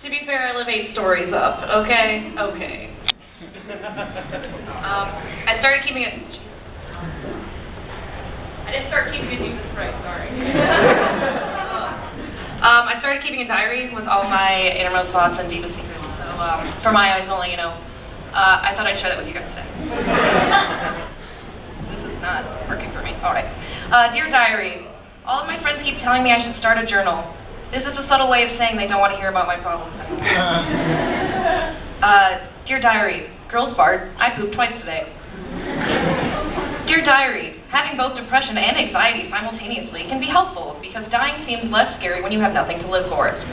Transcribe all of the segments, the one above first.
To be fair, I live 8 stories up, okay? Okay. I started keeping it... I didn't start keeping it Jesus Christ, sorry. I started keeping a diary with all my innermost thoughts and deepest secrets. So, for my eyes only, I thought I'd share that with you guys today. This is not working for me. Alright. Dear Diary, all of my friends keep telling me I should start a journal. This is a subtle way of saying they don't want to hear about my problems anymore. Dear Diary, girls fart, I pooped twice today. Dear Diary, having both depression and anxiety simultaneously can be helpful because dying seems less scary when you have nothing to live for. When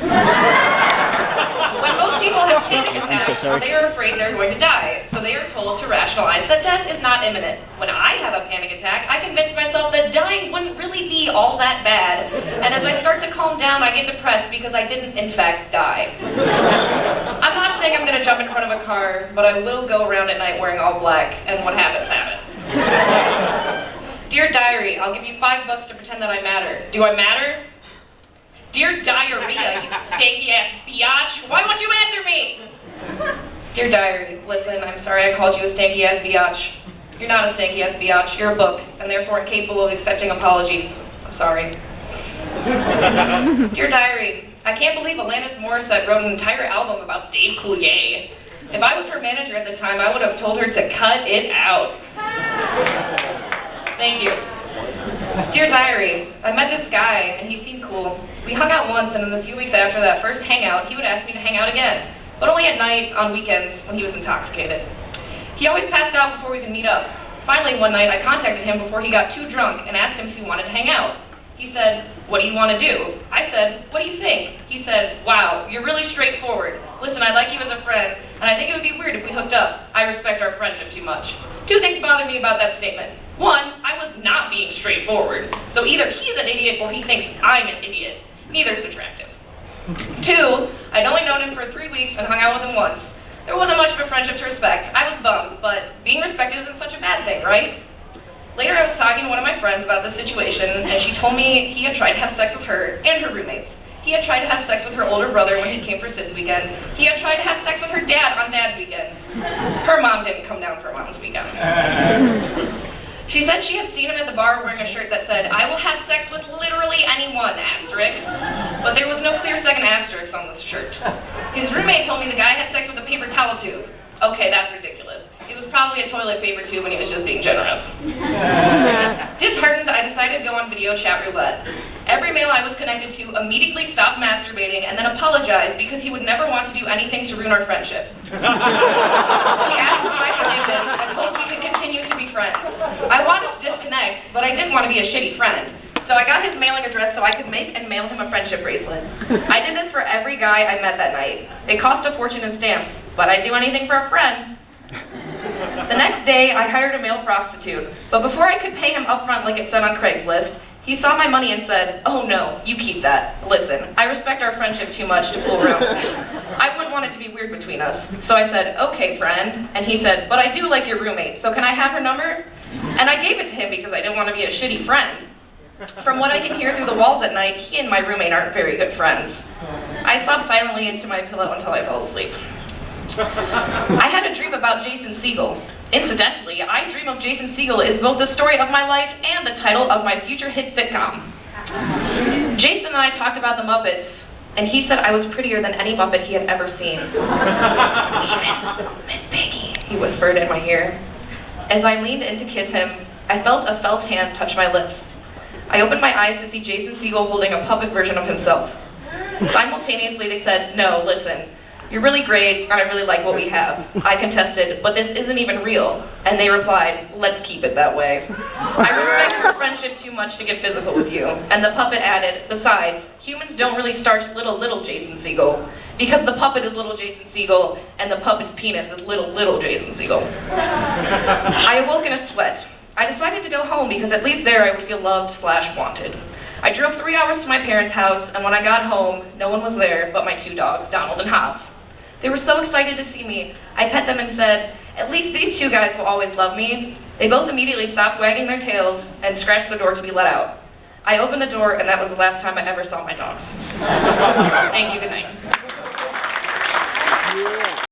most people have panic attacks, they are afraid they're going to die, so they are told to rationalize that death is not imminent. When I have a panic attack, I convince myself that dying wouldn't really be all that bad, and as I start to calm down, I get depressed because I didn't, in fact, die. I'm not saying I'm going to jump in front of a car, but I will go around at night wearing all black, and what happens, happens. Dear Diary, I'll give you $5 to pretend that I matter. Do I matter? Dear Diarrhea, you stanky-ass biatch, why won't you answer me? Dear Diary, listen, I'm sorry I called you a stanky-ass biatch. You're not a stanky-ass biatch, you're a book, and therefore incapable of accepting apologies. I'm sorry. Dear Diary, I can't believe Alanis Morissette wrote an entire album about Dave Coulier. If I was her manager at the time, I would have told her to cut it out. Thank you. Dear Diary, I met this guy, and he seemed cool. We hung out once, and in the few weeks after that first hangout, he would ask me to hang out again, but only at night, on weekends, when he was intoxicated. He always passed out before we could meet up. Finally, one night, I contacted him before he got too drunk and asked him if he wanted to hang out. He said, "What do you want to do?" I said, "What do you think?" He said, "Wow, you're really straightforward. Listen, I like you as a friend, and I think it would be weird if we hooked up. I respect our friendship too much." 2 things bother me about that statement. 1, I was not being straightforward, so either he's an idiot or he thinks I'm an idiot. Neither is attractive. 2, I'd only known him for 3 weeks and hung out with him once. There wasn't much of a friendship to respect. I was bummed, but being respected isn't such a bad thing, right? Later, I was talking to one of my friends about the situation, and she told me he had tried to have sex with her and her roommates. He had tried to have sex with her older brother when he came for Sid's weekend. He had tried to have sex with her dad on Dad's weekend. Her mom didn't come down for Mom's weekend. She said she had seen him at the bar wearing a shirt that said, "I will have sex with literally anyone, asterisk." But there was no clear second asterisk on this shirt. His roommate told me the guy had sex with a paper towel tube. Okay, that's ridiculous. It was probably a toilet paper tube and he was just being generous. Disheartened, I decided to go on video chat roulette. Every male I was connected to immediately stopped masturbating and then apologized because he would never want to do anything to ruin our friendship. He asked if I forgive him and hoped we could continue to be friends. I wanted to disconnect, but I didn't want to be a shitty friend. So I got his mailing address so I could make and mail him a friendship bracelet. I did this for every guy I met that night. It cost a fortune in stamps, but I'd do anything for a friend. The next day, I hired a male prostitute, but before I could pay him upfront like it said on Craigslist, he saw my money and said, "Oh no, you keep that. Listen, I respect our friendship too much to fool around with you. I wouldn't want it to be weird between us." So I said, "Okay, friend," and he said, "But I do like your roommate, so can I have her number?" And I gave it to him because I didn't want to be a shitty friend. From what I can hear through the walls at night, he and my roommate aren't very good friends. I sobbed silently into my pillow until I fell asleep. I had a dream about Jason Segel. Incidentally, I Dream of Jason Segel is both the story of my life and the title of my future hit sitcom. Jason and I talked about the Muppets, and he said I was prettier than any Muppet he had ever seen. "Even Miss Piggy," he whispered in my ear. As I leaned in to kiss him, I felt a felt hand touch my lips. I opened my eyes to see Jason Segel holding a puppet version of himself. Simultaneously, they said, "No, listen. You're really great, and I really like what we have." I contested, "But this isn't even real." And they replied, "Let's keep it that way. I respect your friendship too much to get physical with you." And the puppet added, "Besides, humans don't really start little Jason Segel, because the puppet is little Jason Segel, and the puppet's penis is little Jason Segel." I awoke in a sweat. I decided to go home because at least there I would feel loved/wanted. I drove 3 hours to my parents' house, and when I got home, no one was there but my 2 dogs, Donald and Hobbs. They were so excited to see me. I pet them and said, "At least these 2 guys will always love me." They both immediately stopped wagging their tails and scratched the door to be let out. I opened the door, and that was the last time I ever saw my dogs. Thank you, good night. Yeah.